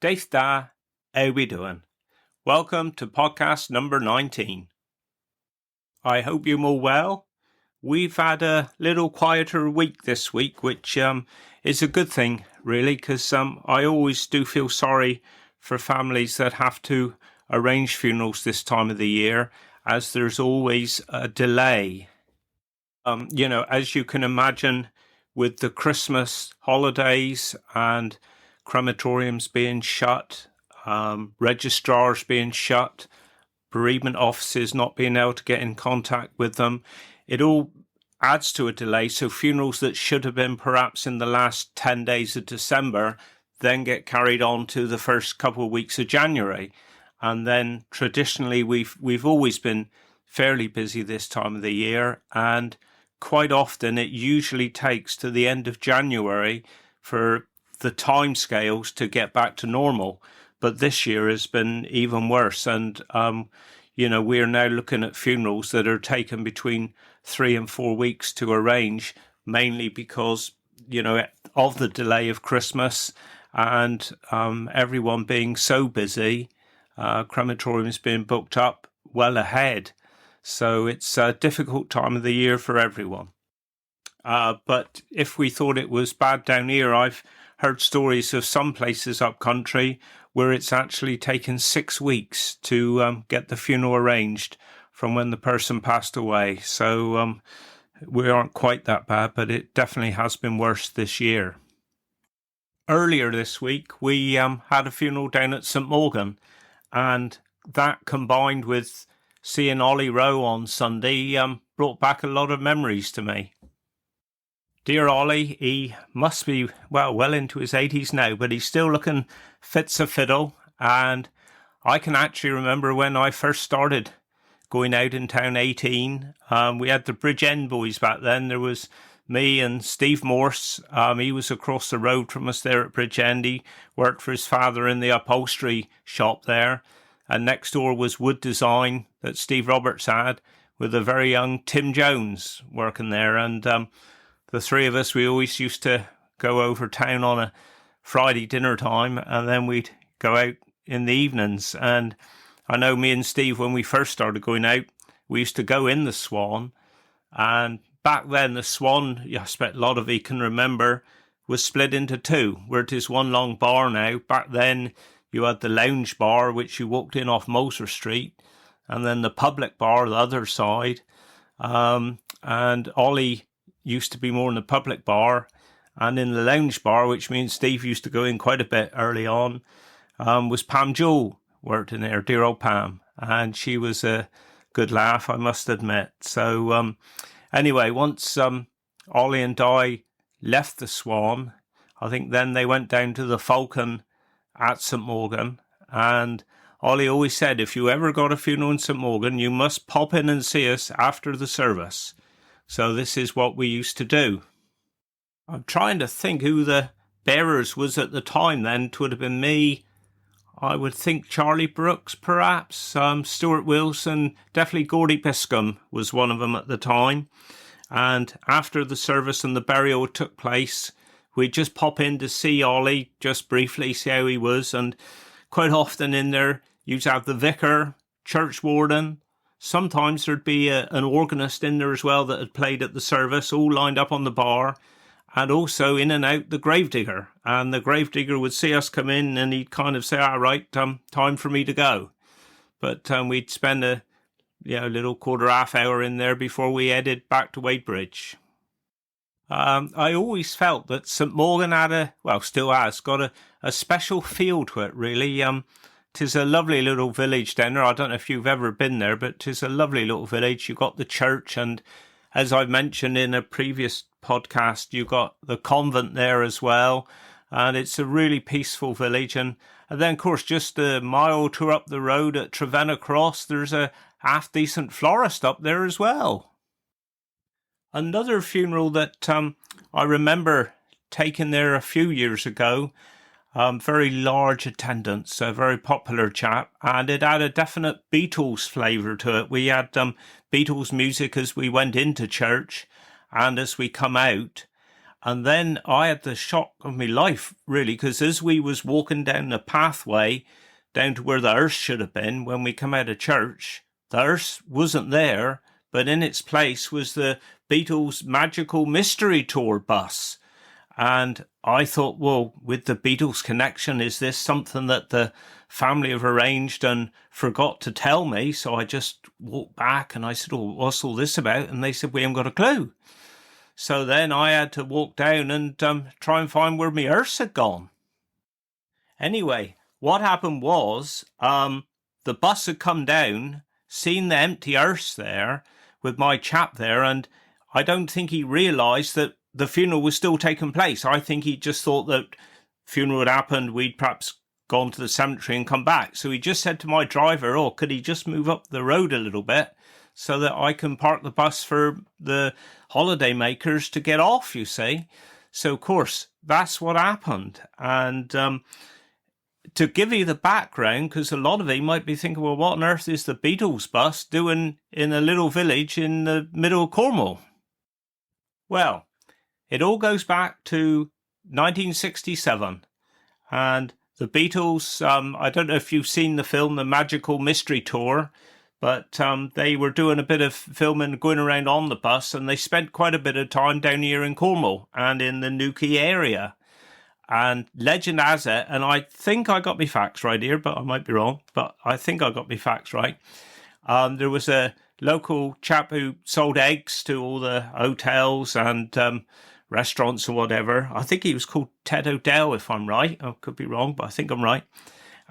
Dave Da, how we doing? Welcome to podcast number 19. I hope you're all well. We've had a little quieter week this week, which is a good thing, really, because I always do feel sorry for families that have to arrange funerals this time of the year, as there's always a delay. As you can imagine, with the Christmas holidays and crematoriums being shut, registrars being shut, bereavement offices not being able to get in contact with them, it all adds to a delay. So funerals that should have been perhaps in the last 10 days of December then get carried on to the first couple of weeks of January. And then traditionally we've always been fairly busy this time of the year, and quite often it usually takes to the end of January for the time scales to get back to normal. But this year has been even worse. And, we are now looking at funerals that are taken between 3 and 4 weeks to arrange, mainly because, of the delay of Christmas and everyone being so busy, crematoriums being booked up well ahead. So it's a difficult time of the year for everyone. But if we thought it was bad down here, I've heard stories of some places up country where it's actually taken 6 weeks to get the funeral arranged from when the person passed away. So we aren't quite that bad, but it definitely has been worse this year. Earlier this week, we had a funeral down at St Morgan, and that combined with seeing Ollie Rowe on Sunday brought back a lot of memories to me. Dear Ollie, he must be well into his 80s now, but he's still looking fit as a fiddle. And I can actually remember when I first started going out in town 18. We had the Bridgend boys back then. There was me and Steve Morse. He was across the road from us there at Bridgend. He worked for his father in the upholstery shop there. And next door was Wood Design that Steve Roberts had, with a very young Tim Jones working there. And the three of us, we always used to go over town on a Friday dinner time, and then we'd go out in the evenings. And I know me and Steve, when we first started going out, we used to go in the Swan. And back then, the Swan, I expect a lot of you can remember, was split into two, where it is one long bar now. Back then, you had the lounge bar, which you walked in off Moser Street, and then the public bar, the other side. And Ollie used to be more in the public bar, and in the lounge bar, which means Steve used to go in quite a bit early on, was Pam Jewell, worked in there, dear old Pam, and she was a good laugh, I must admit. So anyway, once Ollie and Di left the Swan, I think then they went down to the Falcon at St Morgan, and Ollie always said, if you ever got a funeral in St Morgan, you must pop in and see us after the service. So this is what we used to do. I'm trying to think who the bearers was at the time then. It would have been me. I would think Charlie Brooks, perhaps. Stuart Wilson, definitely Gordy Biscombe was one of them at the time. And after the service and the burial took place, we'd just pop in to see Ollie, just briefly, see how he was. And quite often in there, you'd have the vicar, church warden. Sometimes there'd be an organist in there as well that had played at the service, all lined up on the bar, and also in and out the gravedigger. And the gravedigger would see us come in, and he'd kind of say, all right, time for me to go. But we'd spend a little half hour in there before we headed back to Wadebridge. I always felt that St Morgan had still has, got a special feel to it, really. 'Tis a lovely little village down there. I don't know if you've ever been there, but 'tis a lovely little village. You've got the church, and as I've mentioned in a previous podcast, you've got the convent there as well. And it's a really peaceful village. And then, of course, just a mile or two up the road at Trevenna Cross, there's a half-decent florist up there as well. Another funeral that I remember taking there a few years ago, very large attendance, a very popular chap, and it had a definite Beatles flavour to it. We had Beatles music as we went into church and as we come out. And then I had the shock of my life, really, because as we was walking down the pathway down to where the hearse should have been when we come out of church, the hearse wasn't there, but in its place was the Beatles Magical Mystery Tour bus. And I thought, well, with the Beatles connection, is this something that the family have arranged and forgot to tell me? So I just walked back and I said, oh, what's all this about? And they said, we haven't got a clue. So then I had to walk down and try and find where my hearse had gone. Anyway, what happened was the bus had come down, seen the empty hearse there with my chap there, and I don't think he realised that the funeral was still taking place. I think he just thought that funeral had happened, we'd perhaps gone to the cemetery and come back. So he just said to my driver, oh, could he just move up the road a little bit so that I can park the bus for the holiday makers to get off, you see. So, of course, that's what happened. And to give you the background, because a lot of you might be thinking, well, what on earth is the Beatles bus doing in a little village in the middle of Cornwall? Well, it all goes back to 1967. And the Beatles, I don't know if you've seen the film The Magical Mystery Tour, but they were doing a bit of filming going around on the bus, and they spent quite a bit of time down here in Cornwall and in the Newquay area. And legend has it, and I think I got my facts right here, but I might be wrong, but I think I got my facts right. There was a local chap who sold eggs to all the hotels and restaurants or whatever. I think he was called Ted Odell, if I'm right. I could be wrong, but I think I'm right.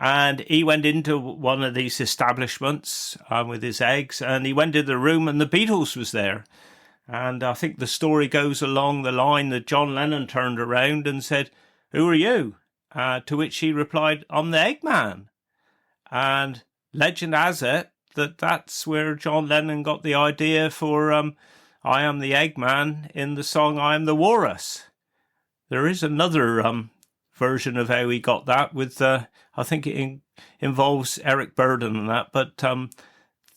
And he went into one of these establishments with his eggs, and he went into the room and the Beatles was there. And I think the story goes along the line that John Lennon turned around and said, who are you? To which he replied, I'm the Eggman. And legend has it that that's where John Lennon got the idea for I Am the Eggman in the song I Am the Walrus. There is another version of how he got that with, I think it involves Eric Burdon and that, but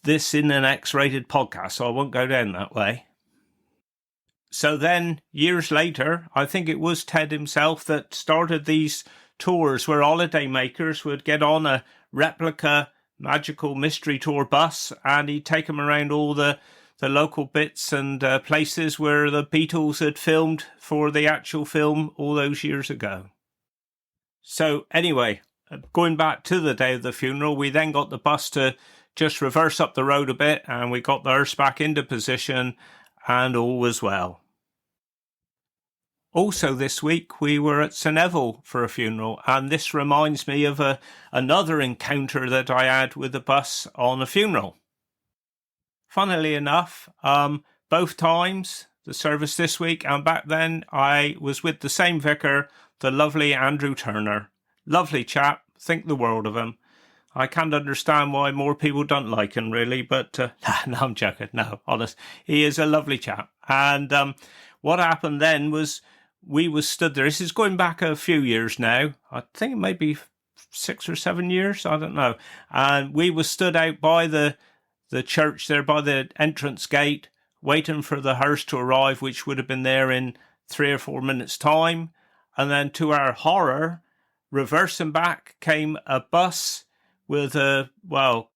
this in an X-rated podcast, so I won't go down that way. So then, years later, I think it was Ted himself that started these tours where holiday makers would get on a replica Magical Mystery Tour bus and he'd take them around all the local bits and places where the Beatles had filmed for the actual film all those years ago. So anyway, going back to the day of the funeral, we then got the bus to just reverse up the road a bit and we got the hearse back into position and all was well. Also this week we were at St Neville for a funeral, and this reminds me of another encounter that I had with the bus on a funeral. Funnily enough, both times, the service this week and back then, I was with the same vicar, the lovely Andrew Turner. Lovely chap, think the world of him. I can't understand why more people don't like him, really, but no, I'm joking. No, honest. He is a lovely chap. And what happened then was we was stood there. This is going back a few years now. I think it might be 6 or 7 years. I don't know. And we was stood out by the church there, by the entrance gate, waiting for the hearse to arrive, which would have been there in 3 or 4 minutes' time. And then to our horror, reversing back came a bus with full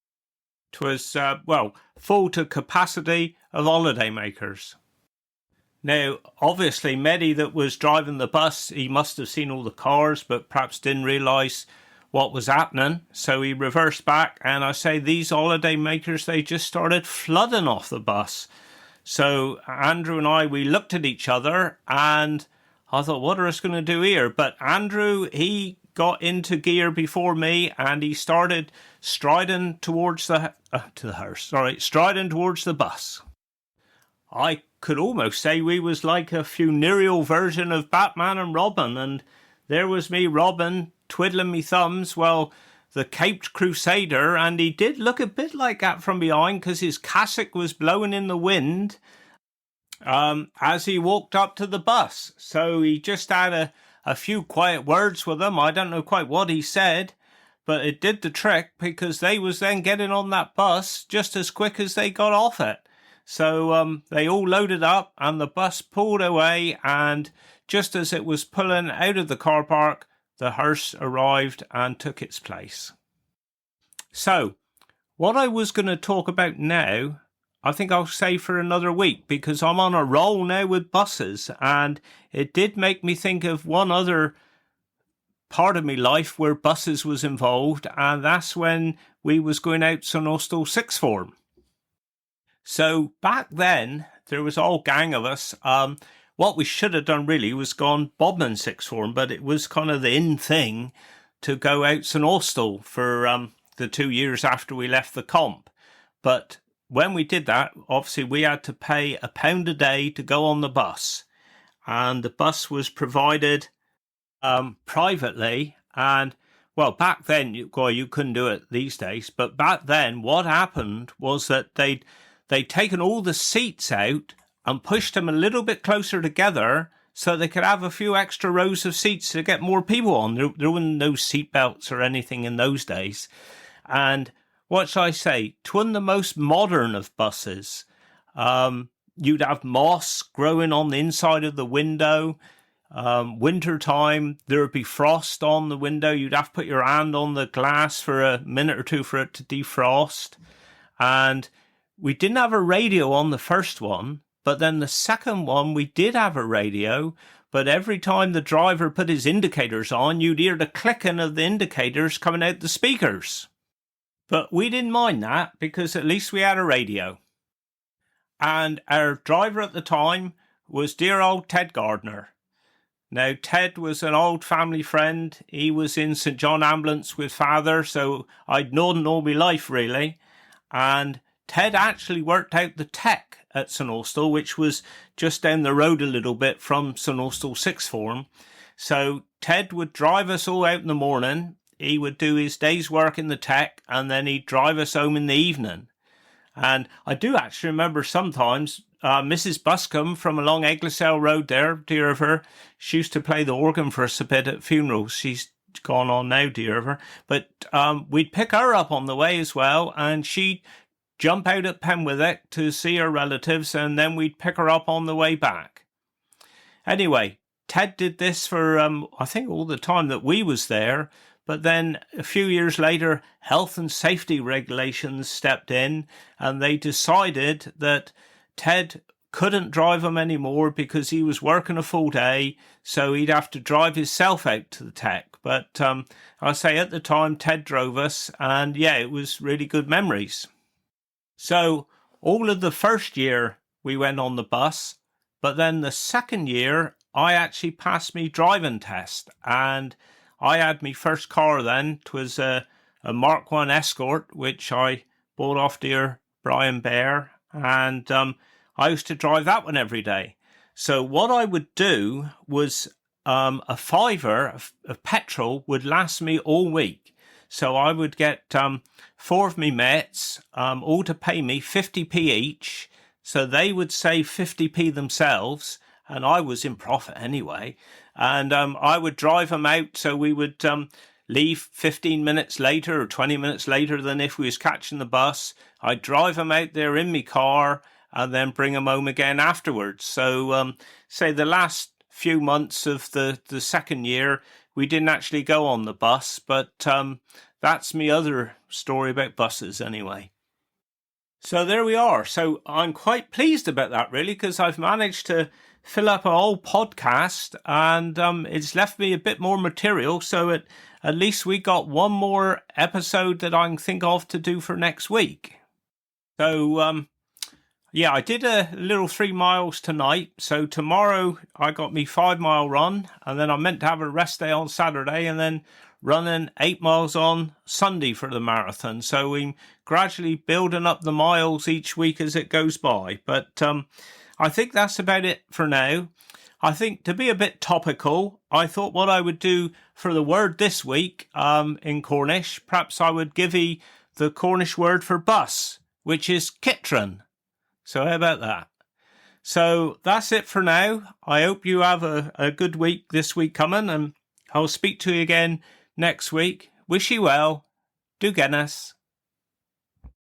to capacity of holiday makers. Now, obviously, Mehdi that was driving the bus, he must have seen all the cars, but perhaps didn't realise what was happening. So he reversed back, and I say these holiday makers, they just started flooding off the bus. So Andrew and I, we looked at each other, and I thought, what are us going to do here? But Andrew, he got into gear before me, and he started striding towards striding towards the bus. I could almost say we was like a funereal version of Batman and Robin, and there was me, Robin, twiddling me thumbs, well, the caped crusader, and he did look a bit like that from behind because his cassock was blowing in the wind as he walked up to the bus. So he just had a few quiet words with them. I don't know quite what he said, but it did the trick because they was then getting on that bus just as quick as they got off it. So they all loaded up and the bus pulled away, and just as it was pulling out of the car park, the hearse arrived and took its place. So, what I was going to talk about now, I think I'll save for another week, because I'm on a roll now with buses, and it did make me think of one other part of my life where buses was involved, and that's when we was going out St Austell sixth form. So back then, there was a whole gang of us. What we should have done really was gone Bodmin sixth form, but it was kind of the in thing to go out St Austell for the 2 years after we left the comp. But when we did that, obviously we had to pay £1 a day to go on the bus, and the bus was provided privately. And well, back then, you couldn't do it these days, but back then what happened was that they'd taken all the seats out and pushed them a little bit closer together so they could have a few extra rows of seats to get more people on. There weren't no seat belts or anything in those days. And what shall I say? 'Twasn't the most modern of buses. You'd have moss growing on the inside of the window. Winter time, there would be frost on the window. You'd have to put your hand on the glass for a minute or two for it to defrost. And we didn't have a radio on the first one, but then the second one, we did have a radio, but every time the driver put his indicators on, you'd hear the clicking of the indicators coming out the speakers. But we didn't mind that, because at least we had a radio. And our driver at the time was dear old Ted Gardner. Now, Ted was an old family friend. He was in St John Ambulance with Father, so I'd known him all my life, really. And Ted actually worked out the tech at St Austell, which was just down the road a little bit from St Austell sixth form. So Ted would drive us all out in the morning. He would do his day's work in the tech, and then he'd drive us home in the evening. And I do actually remember sometimes Mrs. Buscombe from along Egglesdale Road there, dear of her, she used to play the organ for us a bit at funerals. She's gone on now, dear of her. But we'd pick her up on the way as well, and she'd jump out at Penwithwick to see her relatives, and then we'd pick her up on the way back. Anyway, Ted did this for, I think, all the time that we was there. But then a few years later, health and safety regulations stepped in, and they decided that Ted couldn't drive them anymore because he was working a full day, so he'd have to drive himself out to the tech. But I say at the time, Ted drove us, and yeah, it was really good memories. So all of the first year we went on the bus, but then the second year I actually passed me driving test, and I had my first car then. 'Twas a Mark I Escort, which I bought off dear Brian Bear, and I used to drive that one every day. So what I would do was a fiver of petrol would last me all week. So I would get 4 of me mates, all to pay me 50p each. So they would save 50p themselves, and I was in profit anyway. And I would drive them out, so we would leave 15 minutes later or 20 minutes later than if we was catching the bus. I'd drive them out there in my car and then bring them home again afterwards. So say the last few months of the second year, we didn't actually go on the bus, but that's my other story about buses anyway. So there we are. So I'm quite pleased about that, really, because I've managed to fill up a whole podcast, and it's left me a bit more material, so at least we got one more episode that I can think of to do for next week. So yeah, I did a little 3 miles tonight. So tomorrow I got me 5 mile run, and then I meant to have a rest day on Saturday, and then running 8 miles on Sunday for the marathon. So we're gradually building up the miles each week as it goes by. But I think that's about it for now. I think to be a bit topical, I thought what I would do for the word this week in Cornish, perhaps I would give you the Cornish word for bus, which is kitron. So how about that? So that's it for now. I hope you have a good week this week coming, and I'll speak to you again next week. Wish you well. Do Guinness.